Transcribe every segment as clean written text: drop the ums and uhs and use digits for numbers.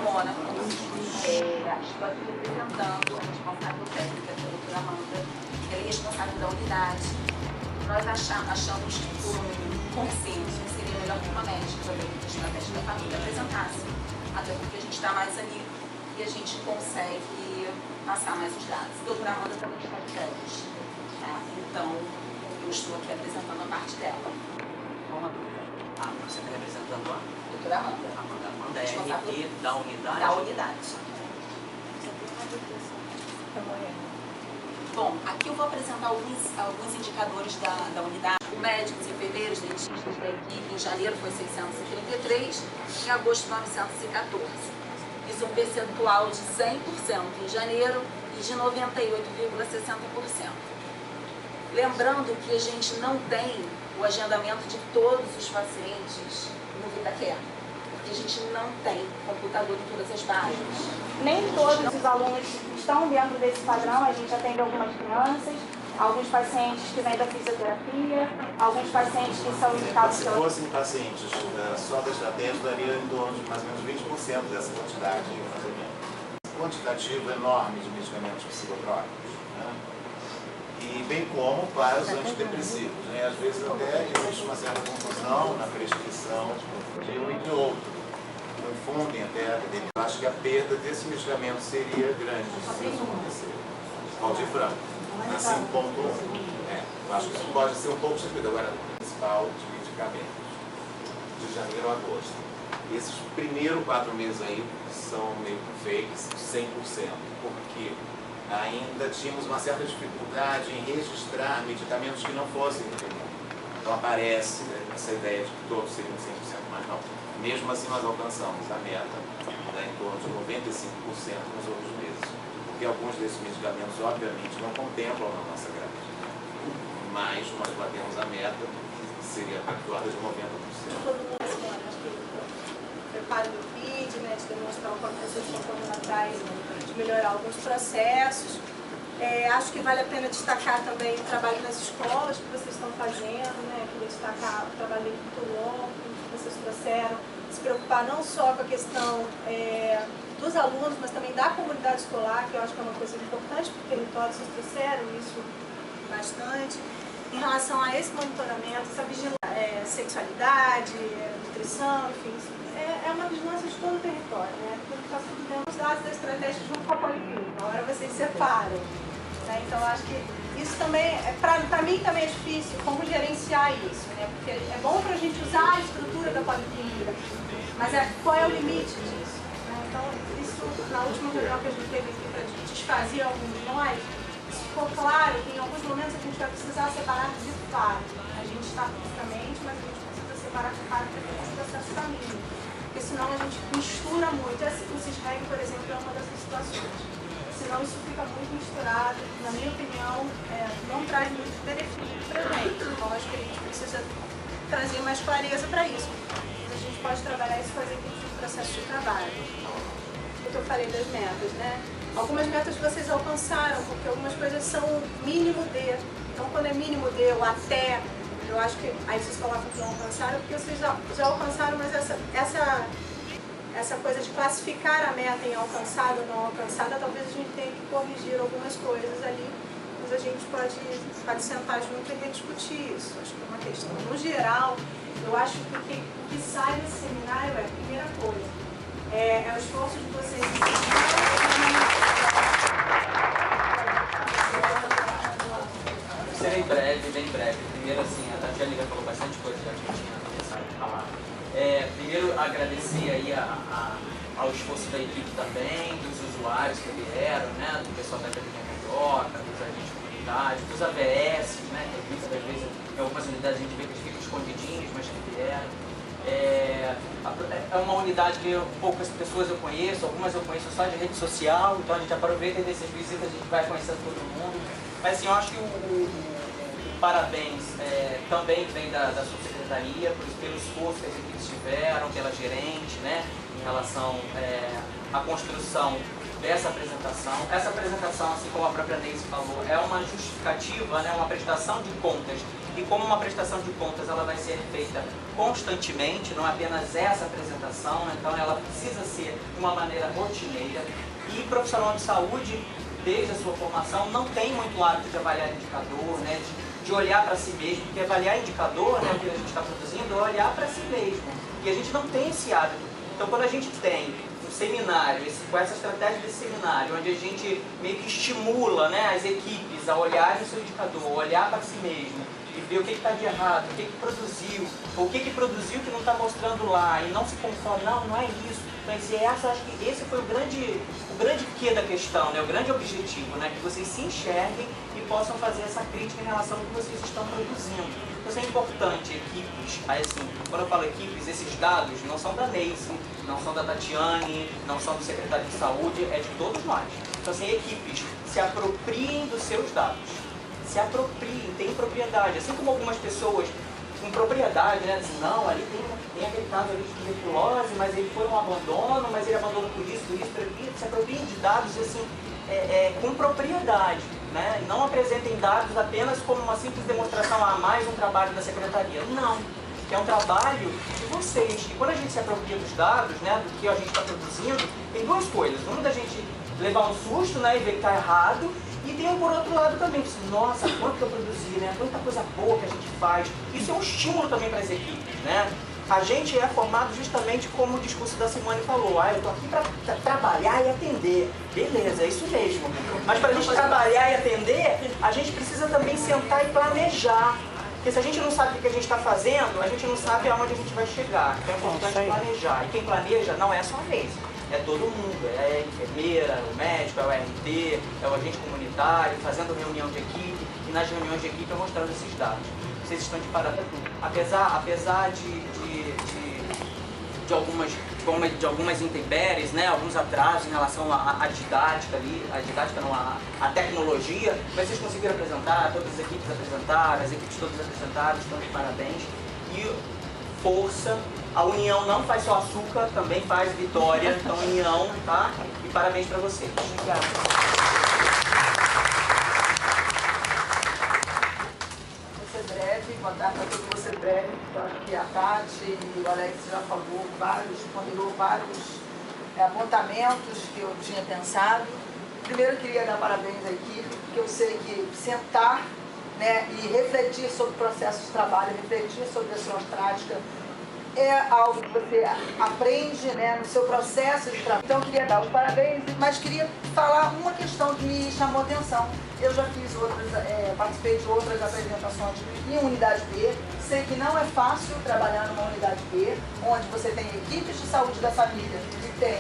Mônaco. Estou aqui representando a responsável técnica, a doutora Amanda, ela é responsável da unidade. Nós achamos que, por um consenso, seria melhor que uma médica da estratégia da família apresentasse, até porque a gente está mais ali e a gente consegue passar mais os dados. A doutora Amanda também está de férias, tá? Então, eu estou aqui apresentando a parte dela. Uma dúvida. Você está representando a? Doutora Amanda. Amanda é RP da unidade? Da unidade. Bom, aqui eu vou apresentar alguns indicadores da unidade. O médicos, enfermeiros, dentistas da equipe, em janeiro foi 633, em agosto 914. Isso um percentual de 100% em janeiro e de 98,60%. Lembrando que a gente não tem o agendamento de todos os pacientes no VitaCare, porque a gente não tem computador em todas as páginas. Nem todos os alunos estão dentro desse padrão, a gente atende algumas crianças, alguns pacientes que vêm da fisioterapia, alguns pacientes que são indicados... Se fossem pacientes só da estratégia, daria em torno de mais ou menos 20% dessa quantidade, mais ou menos. Quantitativo enorme de medicamentos psicotrópicos, né? E bem como para os antidepressivos, né? Às vezes até existe uma certa confusão na prescrição de um e de outro. Confundem até a academia. Eu acho que a perda desse medicamento seria grande se isso acontecer. Valdir Franco, assim, ponto 1. Eu acho que isso pode ser um pouco distribuído. Agora, o principal de medicamentos, de janeiro a agosto. Esses primeiros 4 meses aí são meio fakes, 100%, porque ainda tínhamos uma certa dificuldade em registrar medicamentos que não fossem do comum. Então aparece essa ideia de que todos seriam 100%, mas não. Mesmo assim nós alcançamos a meta, em torno de 95% nos outros meses. Porque alguns desses medicamentos, obviamente, não contemplam a nossa gravidez. Mas nós batemos a meta, que seria a torta de 90%. Todo mundo acho que preparo do vídeo, né, de demonstrar o que vocês estão correndo atrás, de melhorar alguns processos. Acho que vale a pena destacar também o trabalho nas escolas que vocês estão fazendo, né? Queria destacar o trabalho muito longo que vocês trouxeram, se preocupar não só com a questão dos alunos, mas também da comunidade escolar, que eu acho que é uma coisa importante para o território, vocês trouxeram isso bastante. Em relação a esse monitoramento, essa vigilância, sexualidade, nutrição, enfim, é uma vigilância de todo o território, né? Porque está tudo dentro dos dados da estratégia junto com a policlínica, agora vocês separam. Né? Então, acho que isso também, para mim também é difícil, como gerenciar isso, né? Porque é bom para a gente usar a estrutura da policlínica, mas qual é o limite disso? Né? Então, isso, na última reunião que a gente teve aqui para desfazer alguns de nós, ficou claro que em alguns momentos a gente vai precisar separar de fato. A gente está fisicamente, mas a gente precisa separar de fato para que esse processo caminhe. Porque senão a gente mistura muito. O CISREG, por exemplo, é uma dessas situações. Senão isso fica muito misturado, na minha opinião, não traz muito benefício para a gente. Então acho que a gente precisa trazer mais clareza para isso. Mas a gente pode trabalhar isso com as equipes de processo de trabalho. O que eu falei das metas, né? Algumas metas vocês alcançaram, porque algumas coisas são mínimo de. Então quando é mínimo de ou até, eu acho que aí vocês colocam que não alcançaram, porque vocês já alcançaram, mas essa coisa de classificar a meta em alcançada ou não alcançada, talvez a gente tenha que corrigir algumas coisas ali, mas a gente pode sentar junto e rediscutir isso. Acho que é uma questão. No geral, eu acho que o que sai desse seminário é a primeira coisa. É o esforço de vocês. Serei breve, bem breve. Primeiro, assim, a Tatiana falou bastante coisa já que eu tinha começado a falar. Primeiro, agradecer aí ao esforço da equipe também, dos usuários que vieram, né, do pessoal da Academia Carioca, dos agentes comunitários, dos AVS, né, que muitas das vezes, em algumas unidades a gente vê que eles ficam escondidinhos, mas que vieram. É uma unidade que poucas pessoas eu conheço, algumas eu conheço só de rede social, então a gente aproveita dessas visitas, a gente vai conhecendo todo mundo. Mas assim, eu acho que o parabéns também vem da subsecretaria, pelo esforço que as equipes tiveram, pela gerente, né, em relação à construção dessa apresentação. Essa apresentação, assim como a própria Neise falou, é uma justificativa, né, uma prestação de contas e como uma prestação de contas ela vai ser feita constantemente, não apenas essa apresentação, então ela precisa ser de uma maneira rotineira. E profissional de saúde, desde a sua formação, não tem muito hábito de avaliar indicador, né, de olhar para si mesmo, porque avaliar indicador, né, o que a gente está produzindo, é olhar para si mesmo. E a gente não tem esse hábito. Então, quando a gente tem um seminário, com essa estratégia desse seminário, onde a gente meio que estimula, né, as equipes a olharem o seu indicador, a olhar para si mesmo, e ver o que está de errado, o que produziu, ou o que produziu que não está mostrando lá, e não se conforma, não é isso. Mas acho que esse foi o grande quê da questão, né? O grande objetivo, né? Que vocês se enxerguem e possam fazer essa crítica em relação ao que vocês estão produzindo. Então isso é importante, equipes, assim, quando eu falo equipes, esses dados não são da Neise, não são da Tatiane, não são do secretário de saúde, é de todos nós. Então assim, equipes, se apropriem dos seus dados, se apropriem, tenham propriedade, assim como algumas pessoas com propriedade, né? Dizem, não, ali tem aquele caso ali de tuberculose, mas ele foi um abandono, mas ele abandonou por isso, se apropriem de dados assim, com propriedade, né? Não apresentem dados apenas como uma simples demonstração a mais um trabalho da secretaria. Não, que é um trabalho de vocês. E quando a gente se apropria dos dados, né, do que a gente está produzindo, tem duas coisas. Uma da gente levar um susto, né, e ver que está errado, e tem um por outro lado também, nossa, quanto que eu produzi, né? Quanta coisa boa que a gente faz. Isso é um estímulo também para as equipes, né? A gente é formado justamente como o discurso da Simone falou, eu estou aqui para trabalhar e atender. Beleza, é isso mesmo. Mas para a gente trabalhar e atender, a gente precisa também sentar e planejar. Porque se a gente não sabe o que a gente está fazendo, a gente não sabe aonde a gente vai chegar. Então é importante planejar. E quem planeja não é só a Neise. É todo mundo, é a enfermeira, o médico, é o RT, é o agente comunitário, fazendo reunião de equipe, e nas reuniões de equipe eu mostrando esses dados. Vocês estão de parada tudo. Apesar de algumas intempéries, né, alguns atrasos em relação à didática ali, a tecnologia, mas vocês conseguiram apresentar, todas as equipes apresentaram, as equipes todas apresentaram, estão de parabéns. E força, a união não faz só açúcar, também faz vitória, então união, tá? E parabéns para vocês. Obrigada. Vou ser breve, boa tarde a todos, vou ser breve, porque a Tati e o Alex já ponderou vários apontamentos que eu tinha pensado. Primeiro eu queria dar parabéns à equipe, porque eu sei que sentar, né, e refletir sobre o processo de trabalho, refletir sobre a sua prática, é algo que você aprende, né, no seu processo de trabalho. Então eu queria dar os parabéns, mas queria falar uma questão que me chamou a atenção. Eu já fiz participei de outras apresentações em unidade B, sei que não é fácil trabalhar numa unidade B, onde você tem equipes de saúde da família e tem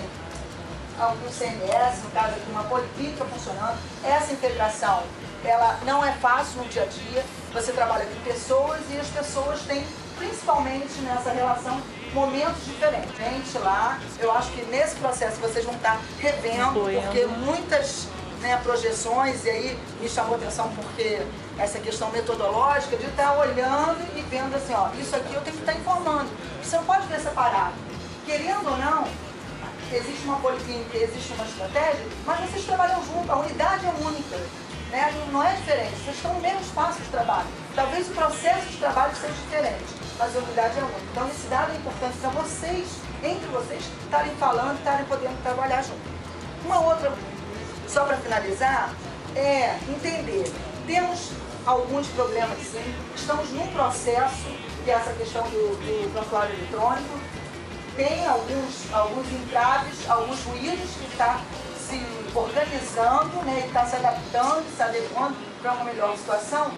algum CMS, no caso aqui uma policlínica funcionando. Essa integração, ela não é fácil no dia a dia, você trabalha com pessoas e as pessoas têm, principalmente nessa relação, momentos diferentes. Gente, lá, eu acho que nesse processo vocês vão estar revendo, porque muitas, né, projeções, e aí me chamou a atenção porque essa questão metodológica de estar olhando e vendo assim, ó, isso aqui eu tenho que estar informando. Você não pode ver separado. Querendo ou não, existe uma policlínica, existe uma estratégia, mas vocês trabalham junto, a unidade é única, né? Não é diferente, vocês estão no mesmo espaço de trabalho. Talvez o processo de trabalho seja diferente, mas a unidade é única. Então esse dado é importante para vocês, entre vocês, estarem falando, estarem podendo trabalhar junto. Uma outra, só para finalizar, é entender, temos alguns problemas sim, estamos num processo, que é essa questão do prontuário eletrônico, tem alguns entraves, alguns ruídos que está se organizando, né, e está se adaptando, se adequando para uma melhor situação.